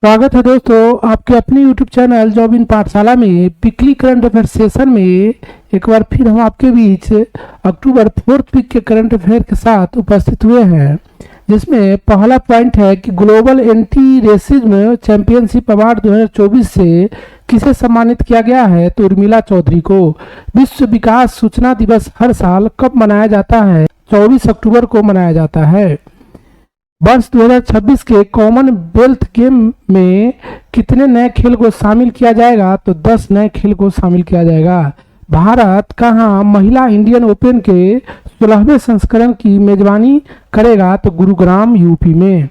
स्वागत है दोस्तों आपके अपने YouTube चैनल जॉब इन पाठशाला में वीकली करंट अफेयर सेशन में एक बार फिर हम आपके बीच अक्टूबर 4th वीक के करंट अफेयर के साथ उपस्थित हुए हैं, जिसमें पहला पॉइंट है कि global anti racism championship award 2024 से किसे सम्मानित किया गया है। तो उर्मिला चौधरी को। विश्व विकास सूचना दिवस हर साल कब मनाया जाता है? 24 अक्टूबर को मनाया जाता है। वर्ष 2026 के कॉमनवेल्थ गेम में कितने नए खेल को शामिल किया जाएगा? तो 10 नए खेल को शामिल किया जाएगा। भारत कहां महिला इंडियन ओपन के 16वें संस्करण की मेजबानी करेगा? तो गुरुग्राम यूपी में।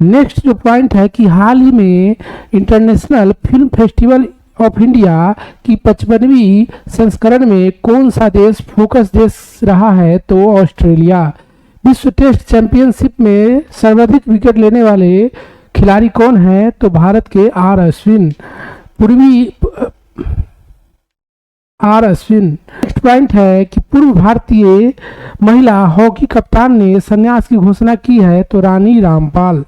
नेक्स्ट जो पॉइंट है कि हाल ही में international film festival of India की 55वीं संस्करण में कौन सा देश फोकस देश रहा है? तो ऑस्ट्रेलिया। विश्व टेस्ट चैंपियनशिप में सर्वाधिक विकेट लेने वाले खिलाड़ी कौन हैं? तो भारत के आर अश्विन। नेक्स्ट पॉइंट है कि पूर्व भारतीय महिला हॉकी कप्तान ने संन्यास की घोषणा की है? तो रानी रामपाल।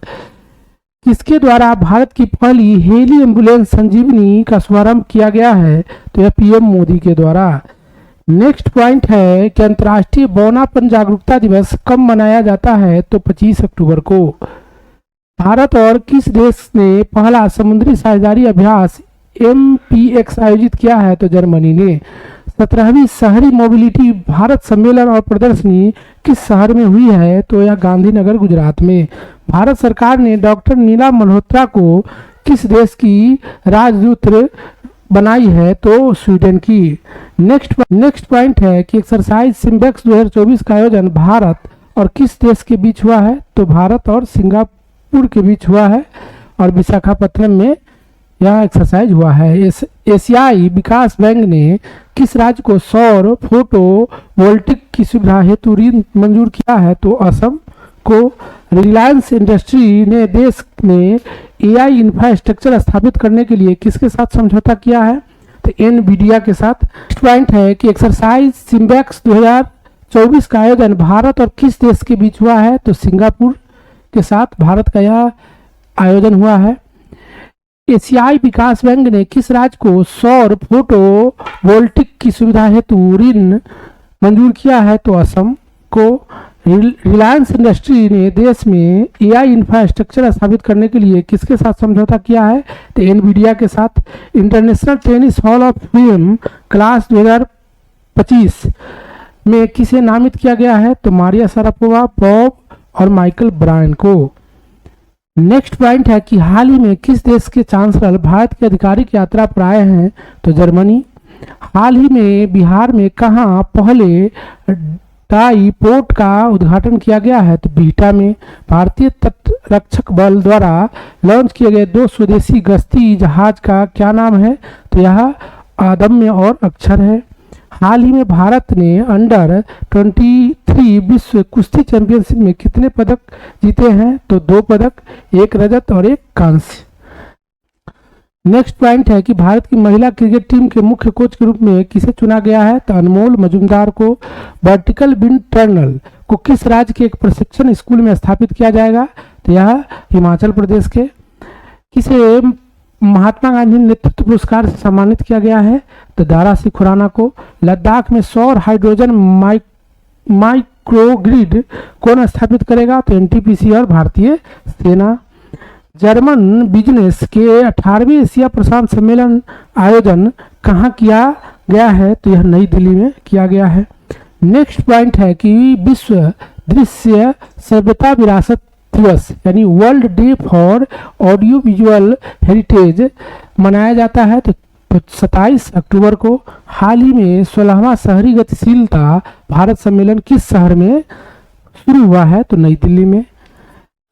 किसके द्वारा भारत की पहली हेली एम्बुलेंस संजीवनी का शुभारंभ किया गया है? तो यह पीएम मोदी के द्वारा। नेक्स्ट पॉइंट है कि अंतर्राष्ट्रीय बौनापन जागरूकता दिवस कब मनाया जाता है? तो 25 अक्टूबर को। भारत और किस देश ने पहला समुद्री साझेदारी अभ्यास MPX आयोजित किया है? तो जर्मनी ने। 17वीं शहरी मोबिलिटी भारत सम्मेलन और प्रदर्शनी किस शहर में हुई है? तो यह गांधीनगर गुजरात में। भारत सरकार ने डॉक्टर नीला मल्होत्रा को किस देश की राजदूत बनाई है? तो स्वीडन की। नेक्स्ट पॉइंट है कि एक्सरसाइज सिम्बेक्स 2024 का आयोजन भारत और किस देश के बीच हुआ है? तो भारत और सिंगापुर के बीच हुआ है और विशाखापट्टनम में यह एक्सरसाइज हुआ है। एशियाई विकास बैंक ने किस राज्य को सौर फोटो वोल्टिक की सुविधा हेतु ऋण मंजूर किया है? तो असम को। रिलायंस इंडस्ट्री ने देश में AI इंफ्रास्ट्रक्चर स्थापित करने के लिए किसके साथ समझौता किया है? तो एनवीडिया के साथ। नेक्स्ट पॉइंट है कि एक्सरसाइज सिम्बेक्स 2024 का आयोजन भारत और किस देश के बीच हुआ है? तो सिंगापुर के साथ भारत का यह आयोजन हुआ है। एशियाई विकास बैंक ने किस राज्य को सौर फोटो वोल्टिक की सुविधा हेतु ऋण मंजूर किया है? तो असम को। रिलायंस इंडस्ट्री ने देश में AI इंफ्रास्ट्रक्चर स्थापित करने के लिए किसके साथ समझौता किया है? तो एनवीडिया के साथ। International tennis hall of fame class 2025 में किसे नामित किया गया है? तो मारिया शारापोवा, बॉब और माइकल ब्रायन को। नेक्स्ट पॉइंट है कि हाल ही में किस देश के चांसलर भारत की आधिकारिक यात्रा पर आए हैं? तो जर्मनी। हाल ही में बिहार में कहां पहले टाई पोर्ट का उद्घाटन किया गया है? तो बिहटा में। भारतीय तटरक्षक बल द्वारा लॉन्च किए गए 2 स्वदेशी गश्ती जहाज का क्या नाम है? तो यह अदम्य और अक्षर है। हाल ही में भारत ने अंडर 23 विश्व कुश्ती चैंपियनशिप में कितने पदक जीते हैं? तो 2 पदक, 1 रजत और 1 कांस्य। नेक्स्ट पॉइंट है कि भारत की महिला क्रिकेट टीम के मुख्य कोच के रूप में किसे चुना गया है? तो अनमोल मजूमदार को। वर्टिकल विंड टर्नल को किस राज्य के एक प्रशिक्षण स्कूल में स्थापित किया जाएगा? तो यह हिमाचल प्रदेश के। किसे महात्मा गांधी नेतृत्व पुरस्कार से सम्मानित किया गया है? तो दारा सिंह खुराना को। लद्दाख में सौर हाइड्रोजन माइक्रोग्रिड कौन स्थापित करेगा? तो NTPC और भारतीय सेना। जर्मन बिजनेस के 18वें एशिया प्रशांत सम्मेलन आयोजन कहाँ किया गया है? तो यह नई दिल्ली में किया गया है। नेक्स्ट पॉइंट है कि विश्व दृश्य सभ्यता विरासत दिवस यानी world day for audio visual heritage मनाया जाता है? तो 27 अक्टूबर को। हाल ही में 16वां शहरी गतिशीलता भारत सम्मेलन किस शहर में शुरू हुआ है? तो नई दिल्ली में।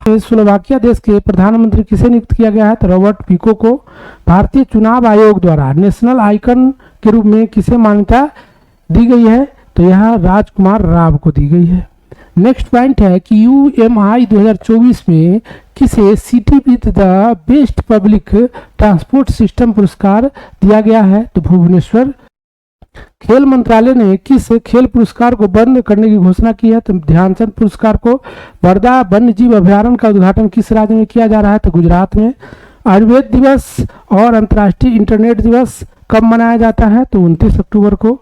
स्लोवाकिया देश के प्रधानमंत्री किसे नियुक्त किया गया है? तो रॉबर्ट फिको को। भारतीय चुनाव आयोग द्वारा नेशनल आइकन के रूप में किसे मान्यता दी गई है? तो यह राजकुमार राव को दी गई है। नेक्स्ट पॉइंट है कि UMI 2024 में किसे city with the best public transport system पुरस्कार दिया गया है? तो भुवनेश्वर। खेल मंत्रालय ने किस खेल पुरस्कार को बंद करने की घोषणा की है? तो ध्यानचंद पुरस्कार को। वर्धा वन्य जीव अभ्यारण्य का उद्घाटन किस राज्य में किया जा रहा है? तो गुजरात में। आयुर्वेद दिवस और अंतर्राष्ट्रीय इंटरनेट दिवस कब मनाया जाता है? तो 29 अक्टूबर को।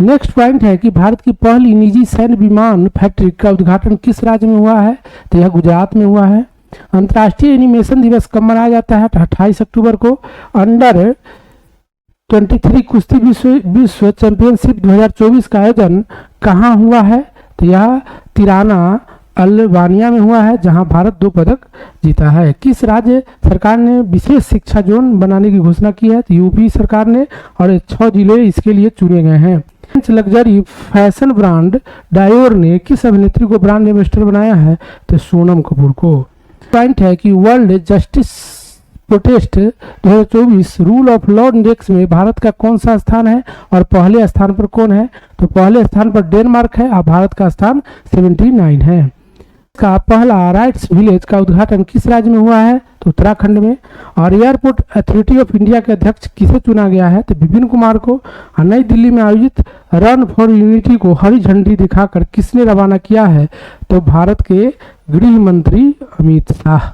नेक्स्ट पॉइंट है कि भारत की पहली निजी सैन्य विमान फैक्ट्री का उद्घाटन किस राज्य में हुआ है? तो यह गुजरात में हुआ है। अंतर्राष्ट्रीय एनिमेशन दिवस कब मनाया जाता है? 28 अक्टूबर को। अंडर 23 कुश्ती विश्व चैंपियनशिप 2024 का आयोजन कहाँ हुआ है? तो यह तिराना अल्बानिया में हुआ है, जहां भारत 2 पदक जीता है। किस राज्य सरकार ने विशेष शिक्षा जोन बनाने की घोषणा की है? तो यूपी सरकार ने, और 6 जिले इसके लिए चुने गए हैं। लग्जरी फैशन ब्रांड डायोर ने किस अभिनेत्री को ब्रांड एम्बेसडर बनाया है? तो सोनम कपूर को। पॉइंट है कि world justice protest 2024 rule of law index में भारत का कौन सा स्थान है और पहले स्थान पर कौन है? तो पहले स्थान पर डेनमार्क है और भारत का स्थान 79 है। का पहला राइट्स विलेज का उद्घाटन किस राज्य में हुआ है? तो उत्तराखंड में। और एयरपोर्ट अथॉरिटी ऑफ इंडिया के अध्यक्ष किसे चुना गया है? तो विपिन कुमार को। नई दिल्ली में आयोजित रन फॉर यूनिटी को हरी झंडी दिखाकर किसने रवाना किया है? तो भारत के गृह मंत्री अमित शाह।